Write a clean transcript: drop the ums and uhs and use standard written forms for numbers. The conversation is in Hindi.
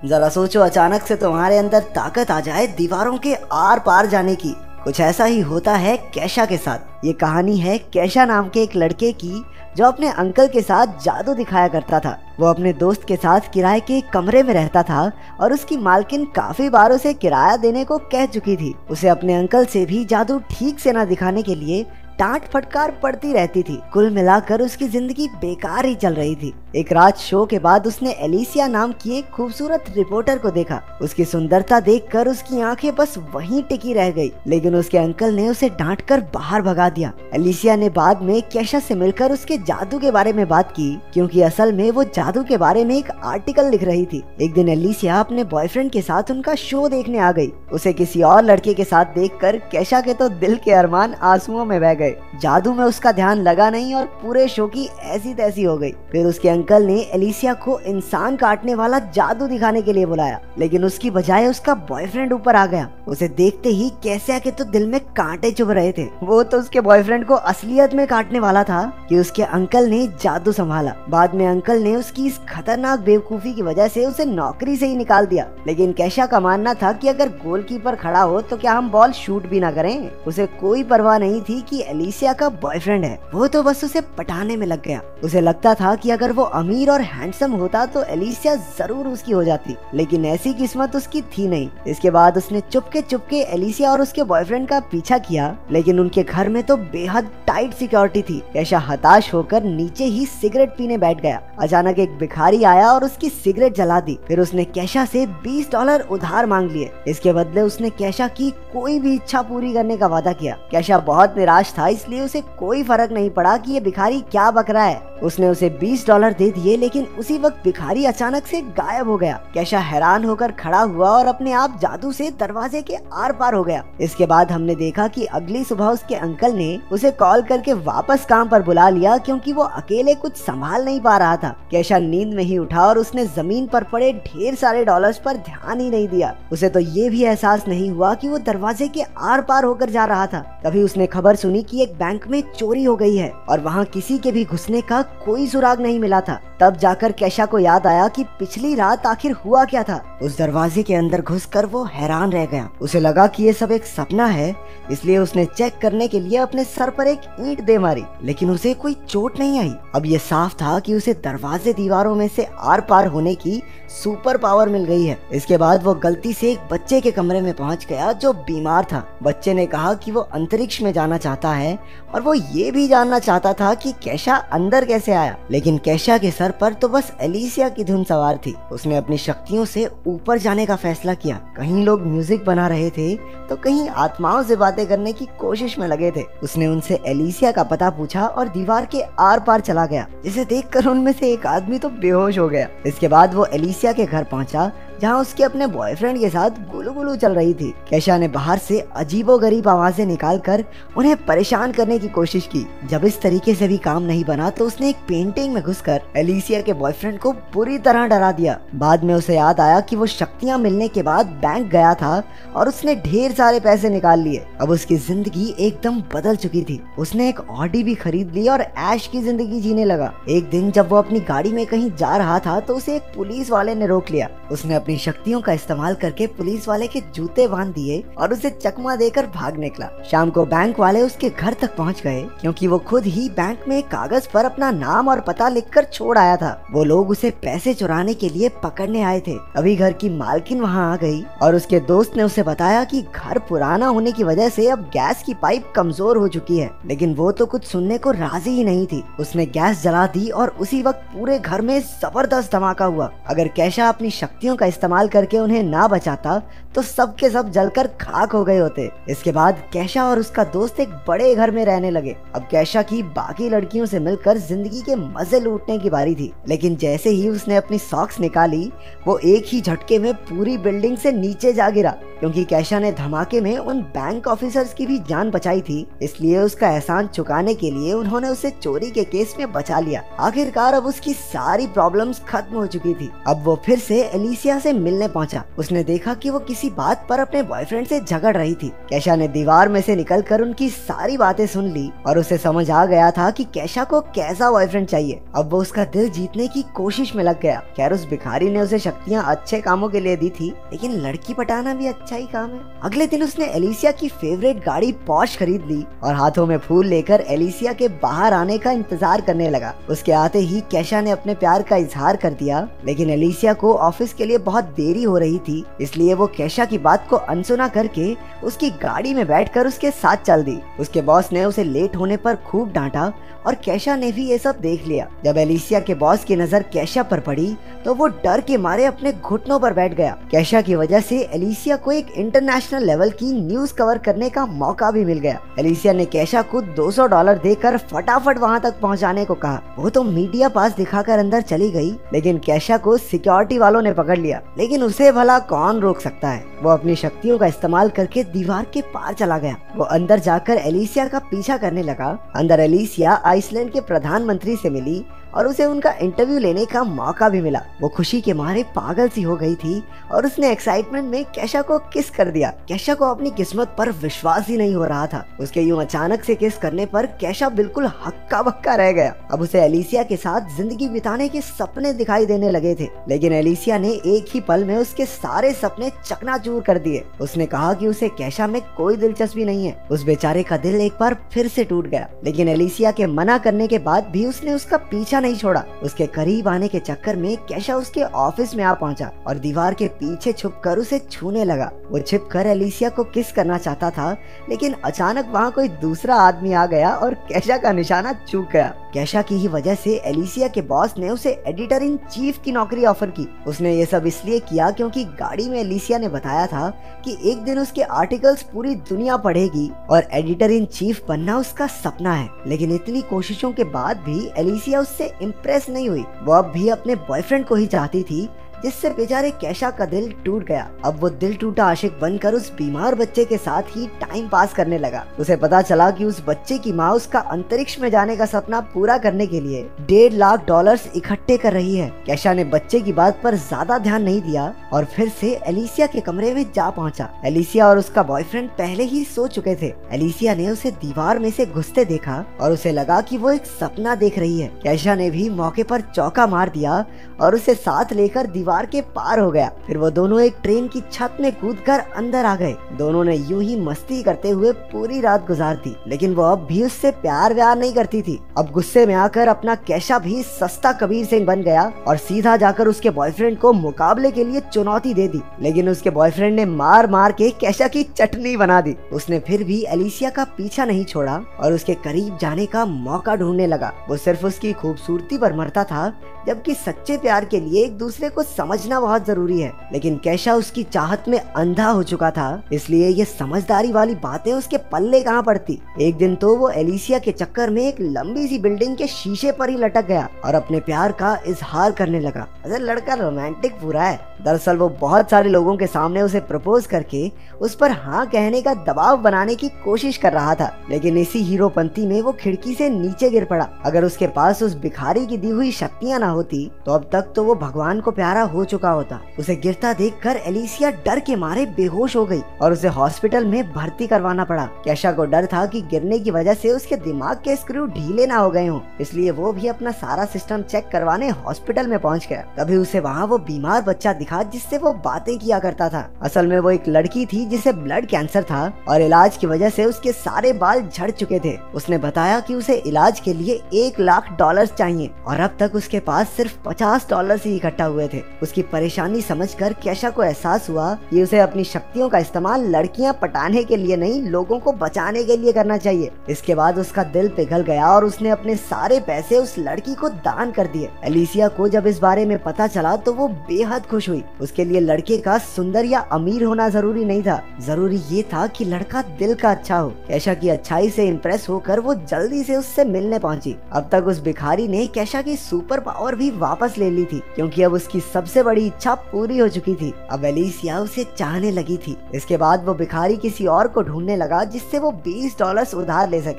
जरा सोचो, अचानक से तुम्हारे अंदर ताकत आ जाए दीवारों के आर पार जाने की। कुछ ऐसा ही होता है कैशा के साथ। ये कहानी है कैशा नाम के एक लड़के की जो अपने अंकल के साथ जादू दिखाया करता था। वो अपने दोस्त के साथ किराए के एक कमरे में रहता था और उसकी मालकिन काफी बार उसे किराया देने को कह चुकी थी। उसे अपने अंकल से भी जादू ठीक से न दिखाने के लिए डांट फटकार पड़ती रहती थी। कुल मिलाकर उसकी जिंदगी बेकार ही चल रही थी। एक रात शो के बाद उसने एलिसिया नाम की एक खूबसूरत रिपोर्टर को देखा। उसकी सुंदरता देखकर उसकी आंखें बस वहीं टिकी रह गई, लेकिन उसके अंकल ने उसे डांटकर बाहर भगा दिया। एलिसिया ने बाद में कैशा से मिलकर उसके जादू के बारे में बात की, क्योंकि असल में वो जादू के बारे में एक आर्टिकल लिख रही थी। एक दिन एलिसिया अपने बॉयफ्रेंड के साथ उनका शो देखने आ गई। उसे किसी और लड़के के साथ देखकर कैशा के तो दिल के अरमान आंसुओं में बह गए। जादू में उसका ध्यान लगा नहीं और पूरे शो की ऐसी तैसी हो गई। फिर उसके अंकल ने एलिसिया को इंसान काटने वाला जादू दिखाने के लिए बुलाया, लेकिन उसकी बजाय उसका बॉयफ्रेंड ऊपर आ गया। उसे देखते ही कैसिया के तो दिल में कांटे चुभ रहे थे। वो तो उसके बॉयफ्रेंड को असलियत में काटने वाला था कि उसके अंकल ने जादू संभाला। बाद में अंकल ने उसकी इस खतरनाक बेवकूफी की वजह से उसे नौकरी से ही निकाल दिया। लेकिन कैशा का मानना था कि अगर गोलकीपर खड़ा हो तो क्या हम बॉल शूट भी ना करें। उसे कोई परवाह नहीं थी कि एलिसिया का बॉयफ्रेंड है, वो तो बस उसे पटाने में लग गया। उसे लगता था कि अगर वो अमीर और हैंडसम होता तो एलिसिया जरूर उसकी हो जाती, लेकिन ऐसी किस्मत उसकी थी नहीं। इसके बाद उसने चुपके एलिसिया और उसके बॉयफ्रेंड का पीछा किया, लेकिन उनके घर में तो बेहद टाइट सिक्योरिटी थी। कैशा हताश होकर नीचे ही सिगरेट पीने बैठ गया। अचानक एक भिखारी आया और उसकी सिगरेट जला दी। फिर उसने कैशा से $20 उधार मांग लिए। इसके बदले उसने कैशा की कोई भी इच्छा पूरी करने का वादा किया। कैशा बहुत निराश था, इसलिए उसे कोई फर्क नहीं पड़ा कि ये भिखारी क्या बक रहा है। उसने उसे $20 दे दिए, लेकिन उसी वक्त भिखारी अचानक से गायब हो गया। कैशा हैरान होकर खड़ा हुआ और अपने आप जादू से दरवाजे के आर पार हो गया। इसके बाद हमने देखा कि अगली सुबह उसके अंकल ने उसे कॉल करके वापस काम पर बुला लिया, क्योंकि वो अकेले कुछ संभाल नहीं पा रहा था। कैशा नींद में ही उठा और उसने जमीन पर पड़े ढेर सारे डॉलर्स पर ध्यान ही नहीं दिया। उसे तो ये भी एहसास नहीं हुआ कि वो दरवाजे के आर पार होकर जा रहा था। तभी उसने खबर सुनी कि एक बैंक में चोरी हो गई है और वहाँ किसी के भी घुसने का कोई सुराग नहीं मिला था। तब जाकर कैशा को याद आया कि पिछली रात आखिर हुआ क्या था। उस दरवाजे के अंदर घुसकर वो हैरान रह गया। उसे लगा कि ये सब एक सपना है, इसलिए उसने चेक करने के लिए अपने सर पर एक ईंट दे मारी, लेकिन उसे कोई चोट नहीं आई। अब ये साफ था कि उसे दरवाजे दीवारों में से आर पार होने की सुपर पावर मिल गई है। इसके बाद वो गलती से एक बच्चे के कमरे में पहुंच गया जो बीमार था। बच्चे ने कहा कि वो अंतरिक्ष में जाना चाहता है और वो ये भी जानना चाहता था कि कैशा अंदर कैसे आया। लेकिन कैशा के सर पर तो बस एलिसिया की धुन सवार थी। उसने अपनी शक्तियों से ऊपर जाने का फैसला किया। कहीं लोग म्यूजिक बना रहे थे तो कहीं आत्माओं से बातें करने की कोशिश में लगे थे। उसने उनसे एलिसिया का पता पूछा और दीवार के आर पार चला गया, जिसे देखकर उनमें से एक आदमी तो बेहोश हो गया। इसके बाद वो एलिसिया के घर पहुंचा, जहां उसके अपने बॉयफ्रेंड के साथ गुलू गुलू चल रही थी। कैशा ने बाहर से अजीबोगरीब आवाजें निकालकर उन्हें परेशान करने की कोशिश की। जब इस तरीके से भी काम नहीं बना तो उसने एक पेंटिंग में घुसकर एलिसिया के बॉयफ्रेंड को बुरी तरह डरा दिया। बाद में उसे याद आया कि वो शक्तियां मिलने के बाद बैंक गया था और उसने ढेर सारे पैसे निकाल लिए। अब उसकी जिंदगी एकदम बदल चुकी थी। उसने एक ऑडी भी खरीद ली और ऐश की जिंदगी जीने लगा। एक दिन जब वो अपनी गाड़ी में कहीं जा रहा था तो उसे एक पुलिस वाले ने रोक लिया। उसने अपनी शक्तियों का इस्तेमाल करके पुलिस वाले के जूते बांध दिए और उसे चकमा देकर भाग निकला। शाम को बैंक वाले उसके घर तक पहुंच गए, क्योंकि वो खुद ही बैंक में एक कागज पर अपना नाम और पता लिखकर छोड़ आया था। वो लोग उसे पैसे चुराने के लिए पकड़ने आए थे। अभी घर की मालकिन वहां आ गई और उसके दोस्त ने उसे बताया कि घर पुराना होने की वजह से अब गैस की पाइप कमजोर हो चुकी है, लेकिन वो तो कुछ सुनने को राजी ही नहीं थी। उसने गैस जला दी और उसी वक्त पूरे घर में जबरदस्त धमाका हुआ। अगर कैशा अपनी शक्तियों का इस्तेमाल करके उन्हें ना बचाता तो सब के सब जलकर खाक हो गए होते। इसके बाद कैशा और उसका दोस्त एक बड़े घर में रहने लगे। अब कैशा की बाकी लड़कियों से मिलकर जिंदगी के मजे लूटने की बारी थी, लेकिन जैसे ही उसने अपनी सॉक्स निकाली वो एक ही झटके में पूरी बिल्डिंग से नीचे जा गिरा। क्योंकि कैशा ने धमाके में उन बैंक ऑफिसर्स की भी जान बचाई थी, इसलिए उसका एहसान चुकाने के लिए उन्होंने उसे चोरी के केस में बचा लिया। आखिरकार अब उसकी सारी प्रॉब्लम्स खत्म हो चुकी थी। अब वो फिर से एलिसिया से मिलने पहुंचा। उसने देखा कि वो किसी बात पर अपने बॉयफ्रेंड से झगड़ रही थी। कैशा ने दीवार में से निकलकर उनकी सारी बातें सुन ली और उसे समझ आ गया था कि कैशा को कैसा बॉयफ्रेंड चाहिए। अब वो उसका दिल जीतने की कोशिश में लग गया। खैर उस भिखारी ने उसे शक्तियाँ अच्छे कामों के लिए दी थी, लेकिन लड़की पटाना भी अच्छा ही काम है। अगले दिन उसने एलिसिया की फेवरेट गाड़ी पॉश खरीद ली और हाथों में फूल लेकर एलिसिया के बाहर आने का इंतजार करने लगा। उसके आते ही कैशा ने अपने प्यार का इजहार कर दिया, लेकिन एलिसिया को ऑफिस के लिए बहुत देरी हो रही थी, इसलिए वो कैशा की बात को अनसुना करके उसकी गाड़ी में बैठकर उसके साथ चल दी। उसके बॉस ने उसे लेट होने पर खूब डांटा और कैशा ने भी ये सब देख लिया। जब एलिसिया के बॉस की नजर कैशा पर पड़ी तो वो डर के मारे अपने घुटनों पर बैठ गया। कैशा की वजह से एलिसिया को एक इंटरनेशनल लेवल की न्यूज कवर करने का मौका भी मिल गया। एलिसिया ने कैशा को $200 देकर फटाफट वहां तक पहुंचाने को कहा। वो तो मीडिया पास दिखाकर अंदर चली गई, लेकिन कैशा को सिक्योरिटी वालों ने पकड़ लिया। लेकिन उसे भला कौन रोक सकता है। वो अपनी शक्तियों का इस्तेमाल करके दीवार के पार चला गया। वो अंदर जाकर एलिसिया का पीछा करने लगा। अंदर एलिसिया आइसलैंड के प्रधानमंत्री से मिली और उसे उनका इंटरव्यू लेने का मौका भी मिला। वो खुशी के मारे पागल सी हो गई थी और उसने एक्साइटमेंट में कैशा को किस कर दिया। कैशा को अपनी किस्मत पर विश्वास ही नहीं हो रहा था। उसके यूं अचानक से किस करने पर कैशा बिल्कुल हक्का बक्का रह गया। अब उसे एलिसिया के साथ जिंदगी बिताने के सपने दिखाई देने लगे थे, लेकिन एलिसिया ने एक ही पल में उसके सारे सपने चकनाचूर कर दिए। उसने कहा कि उसे कैशा में कोई दिलचस्पी नहीं है। उस बेचारे का दिल एक बार फिर से टूट गया, लेकिन एलिसिया के मना करने के बाद भी उसने उसका पीछा नहीं छोड़ा। उसके करीब आने के चक्कर में कैशा उसके ऑफिस में आ पहुंचा और दीवार के पीछे छुपकर उसे छूने लगा। वो छिपकर एलिसिया को किस करना चाहता था, लेकिन अचानक वहाँ कोई दूसरा आदमी आ गया और कैशा का निशाना चूक गया। कैशा की ही वजह से एलिसिया के बॉस ने उसे एडिटर इन चीफ की नौकरी ऑफर की। उसने ये सब इसलिए किया क्योंकि गाड़ी में एलिसिया ने बताया था कि एक दिन उसके आर्टिकल्स पूरी दुनिया पढ़ेगी और एडिटर इन चीफ बनना उसका सपना है। लेकिन इतनी कोशिशों के बाद भी एलिसिया उससे इम्प्रेस नहीं हुई। वो अब भी अपने बॉयफ्रेंड को ही चाहती थी, जिससे बेचारे कैशा का दिल टूट गया। अब वो दिल टूटा आशिक बनकर उस बीमार बच्चे के साथ ही टाइम पास करने लगा। उसे पता चला कि उस बच्चे की माँ उसका अंतरिक्ष में जाने का सपना पूरा करने के लिए $1.5 लाख इकट्ठे कर रही है। कैशा ने बच्चे की बात पर ज्यादा ध्यान नहीं दिया और फिर से एलिसिया के कमरे में जा पहुंचा। एलिसिया और उसका बॉयफ्रेंड पहले ही सो चुके थे। एलिसिया ने उसे दीवार में से घुसते देखा और उसे लगा कि वो एक सपना देख रही है। कैशा ने भी मौके पर चौका मार दिया और उसे साथ लेकर दीवार के पार हो गया। फिर वो दोनों एक ट्रेन की छत में कूदकर अंदर आ गए। दोनों ने यूं ही मस्ती करते हुए पूरी रात गुजार दी, लेकिन वो अब भी उससे प्यार व्यार नहीं करती थी। अब गुस्से में आकर अपना कैशा भी सस्ता कबीर सिंह बन गया और सीधा जाकर उसके बॉयफ्रेंड को मुकाबले के लिए चुनौती दे दी। लेकिन उसके बॉयफ्रेंड ने मार मार के कैशा की चटनी बना दी। उसने फिर भी एलिसिया का पीछा नहीं छोड़ा और उसके करीब जाने का मौका ढूंढने लगा। वो सिर्फ उसकी खूबसूरती पर मरता था, जबकि सच्चे प्यार के लिए एक दूसरे को समझना बहुत जरूरी है। लेकिन कैशा उसकी चाहत में अंधा हो चुका था, इसलिए ये समझदारी वाली बातें उसके पल्ले कहाँ पड़ती। एक दिन तो वो एलिसिया के चक्कर में एक लंबी सी बिल्डिंग के शीशे पर ही लटक गया और अपने प्यार का इजहार करने लगा। अरे लड़का रोमांटिक पूरा है। दरअसल वो बहुत सारे लोगों के सामने उसे प्रपोज करके उस पर हाँ कहने का दबाव बनाने की कोशिश कर रहा था, लेकिन इसी हीरोपंती में वो खिड़की से नीचे गिर पड़ा। अगर उसके पास उस भिखारी की दी हुई शक्तियाँ ना होती तो अब तक तो वो भगवान को प्यारा हो चुका होता। उसे गिरता देखकर एलिसिया डर के मारे बेहोश हो गई और उसे हॉस्पिटल में भर्ती करवाना पड़ा। कैशा को डर था कि गिरने की वजह से उसके दिमाग के स्क्रू ढीले ना हो गए हों, इसलिए वो भी अपना सारा सिस्टम चेक करवाने हॉस्पिटल में पहुंच गया। तभी उसे वहाँ वो बीमार बच्चा दिखा जिससे वो बातें किया करता था। असल में वो एक लड़की थी जिसे ब्लड कैंसर था और इलाज की वजह से उसके सारे बाल झड़ चुके थे। उसने बताया कि उसे इलाज के लिए $1 लाख चाहिए और अब तक उसके पास सिर्फ $50 ही इकट्ठा हुए थे। उसकी परेशानी समझकर कैशा को एहसास हुआ कि उसे अपनी शक्तियों का इस्तेमाल लड़कियां पटाने के लिए नहीं, लोगों को बचाने के लिए करना चाहिए। इसके बाद उसका दिल पिघल गया और उसने अपने सारे पैसे उस लड़की को दान कर दिए। एलिसिया को जब इस बारे में पता चला तो वो बेहद खुश हुई। उसके लिए लड़के का सुंदर या अमीर होना जरूरी नहीं था, जरूरी ये था कि लड़का दिल का अच्छा हो। कैशा की अच्छाई से इम्प्रेस होकर वो जल्दी से उससे मिलने पहुंची। अब तक उस भिखारी ने कैशा की सुपर पावर भी वापस ले ली थी, क्योंकि अब उसकी सब सबसे बड़ी इच्छा पूरी हो चुकी थी। अब एलिसिया उसे चाहने लगी थी। इसके बाद वो भिखारी किसी और को ढूंढने लगा जिससे वो $20 उधार ले सके।